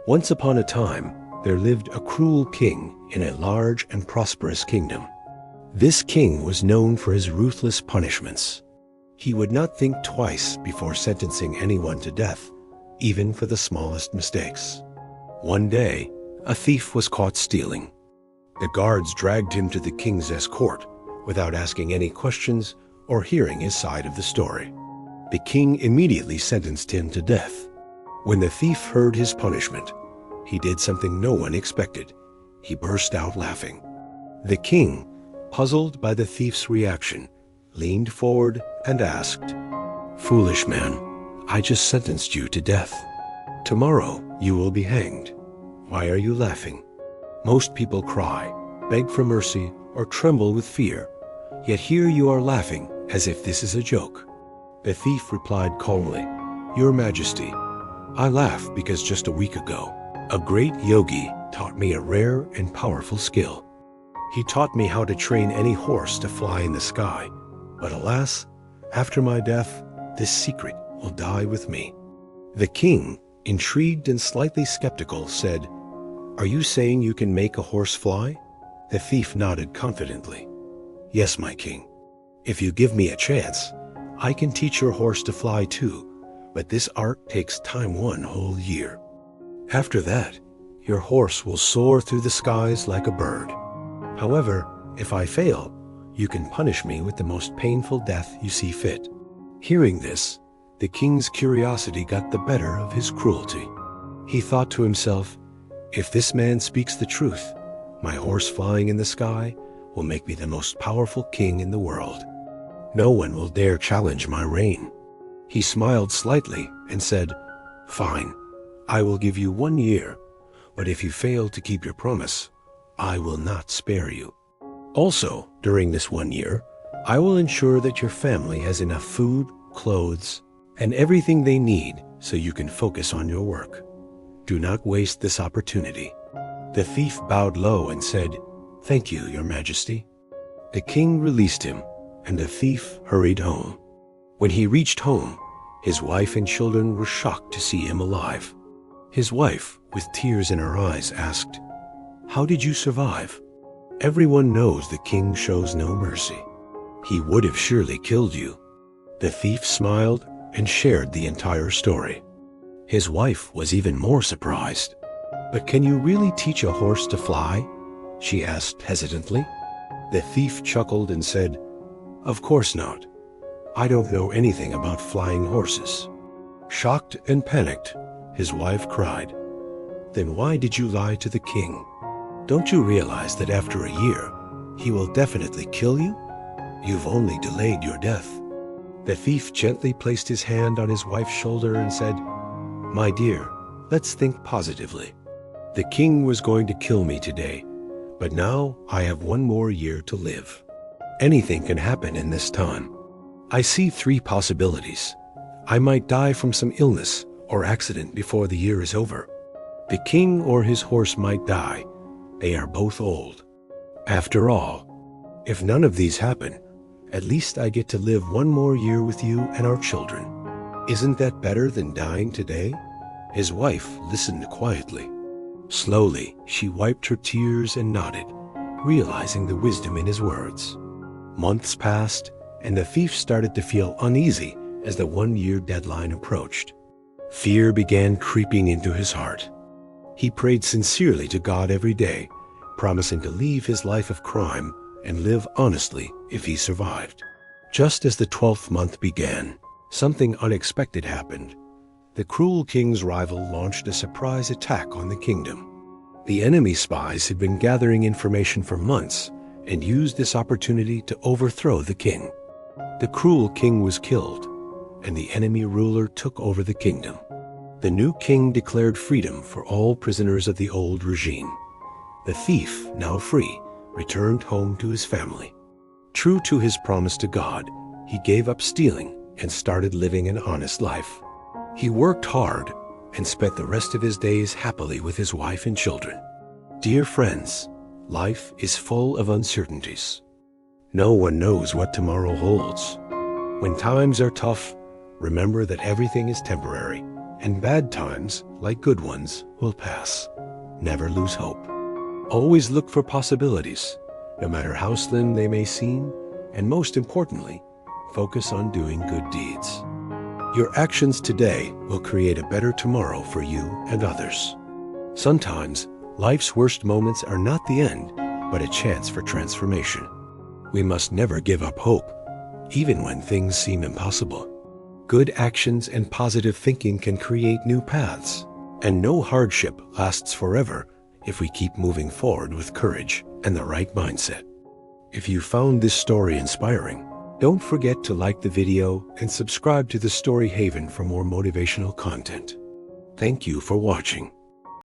Once upon a time, there lived a cruel king in a large and prosperous kingdom. This king was known for his ruthless punishments. He would not think twice before sentencing anyone to death, even for the smallest mistakes. One day, a thief was caught stealing. The guards dragged him to the king's escort without asking any questions or hearing his side of the story. The king immediately sentenced him to death. When the thief heard his punishment, he did something no one expected. He burst out laughing. The king, puzzled by the thief's reaction, leaned forward and asked, "Foolish man, I just sentenced you to death. Tomorrow you will be hanged. Why are you laughing? Most people cry, beg for mercy, or tremble with fear, yet here you are laughing as if this is a joke." The thief replied calmly, "Your Majesty, I laugh because just a week ago, a great yogi taught me a rare and powerful skill. He taught me how to train any horse to fly in the sky, but alas, after my death, this secret will die with me." The king, intrigued and slightly skeptical, said, "Are you saying you can make a horse fly?" The thief nodded confidently. "Yes, my king. If you give me a chance, I can teach your horse to fly too, but this art takes time 1 whole year. After that, your horse will soar through the skies like a bird. However, if I fail, you can punish me with the most painful death you see fit." Hearing this, the king's curiosity got the better of his cruelty. He thought to himself, "If this man speaks the truth, my horse flying in the sky will make me the most powerful king in the world. No one will dare challenge my reign." He smiled slightly and said, "Fine, I will give you 1 year, but if you fail to keep your promise, I will not spare you. Also, during this 1 year, I will ensure that your family has enough food, clothes, and everything they need so you can focus on your work. Do not waste this opportunity." The thief bowed low and said, "Thank you, Your Majesty." The king released him, and the thief hurried home. When he reached home, his wife and children were shocked to see him alive. His wife, with tears in her eyes, asked, "How did you survive? Everyone knows the king shows no mercy. He would have surely killed you." The thief smiled and shared the entire story. His wife was even more surprised. "But can you really teach a horse to fly?" she asked hesitantly. The thief chuckled and said, "Of course not. I don't know anything about flying horses." Shocked and panicked, his wife cried, "Then why did you lie to the king? Don't you realize that after a year, he will definitely kill you? You've only delayed your death." The thief gently placed his hand on his wife's shoulder and said, "My dear, let's think positively. The king was going to kill me today, but now I have 1 more year to live. Anything can happen in this time. I see 3 possibilities. I might die from some illness or accident before the year is over. The king or his horse might die. They are both old. After all, if none of these happen, at least I get to live 1 more year with you and our children. Isn't that better than dying today?" His wife listened quietly. Slowly, she wiped her tears and nodded, realizing the wisdom in his words. Months passed, and the thief started to feel uneasy as the 1-year deadline approached. Fear began creeping into his heart. He prayed sincerely to God every day, promising to leave his life of crime and live honestly if he survived. Just as the 12th month began, something unexpected happened. The cruel king's rival launched a surprise attack on the kingdom. The enemy spies had been gathering information for months and used this opportunity to overthrow the king. The cruel king was killed, and the enemy ruler took over the kingdom. The new king declared freedom for all prisoners of the old regime. The thief, now free, returned home to his family. True to his promise to God, he gave up stealing and started living an honest life. He worked hard and spent the rest of his days happily with his wife and children. Dear friends, life is full of uncertainties. No one knows what tomorrow holds. When times are tough, remember that everything is temporary, and bad times, like good ones, will pass. Never lose hope. Always look for possibilities, no matter how slim they may seem, and most importantly, focus on doing good deeds. Your actions today will create a better tomorrow for you and others. Sometimes, life's worst moments are not the end, but a chance for transformation. We must never give up hope, even when things seem impossible. Good actions and positive thinking can create new paths, and no hardship lasts forever if we keep moving forward with courage and the right mindset. If you found this story inspiring, don't forget to like the video and subscribe to the Story Haven for more motivational content. Thank you for watching.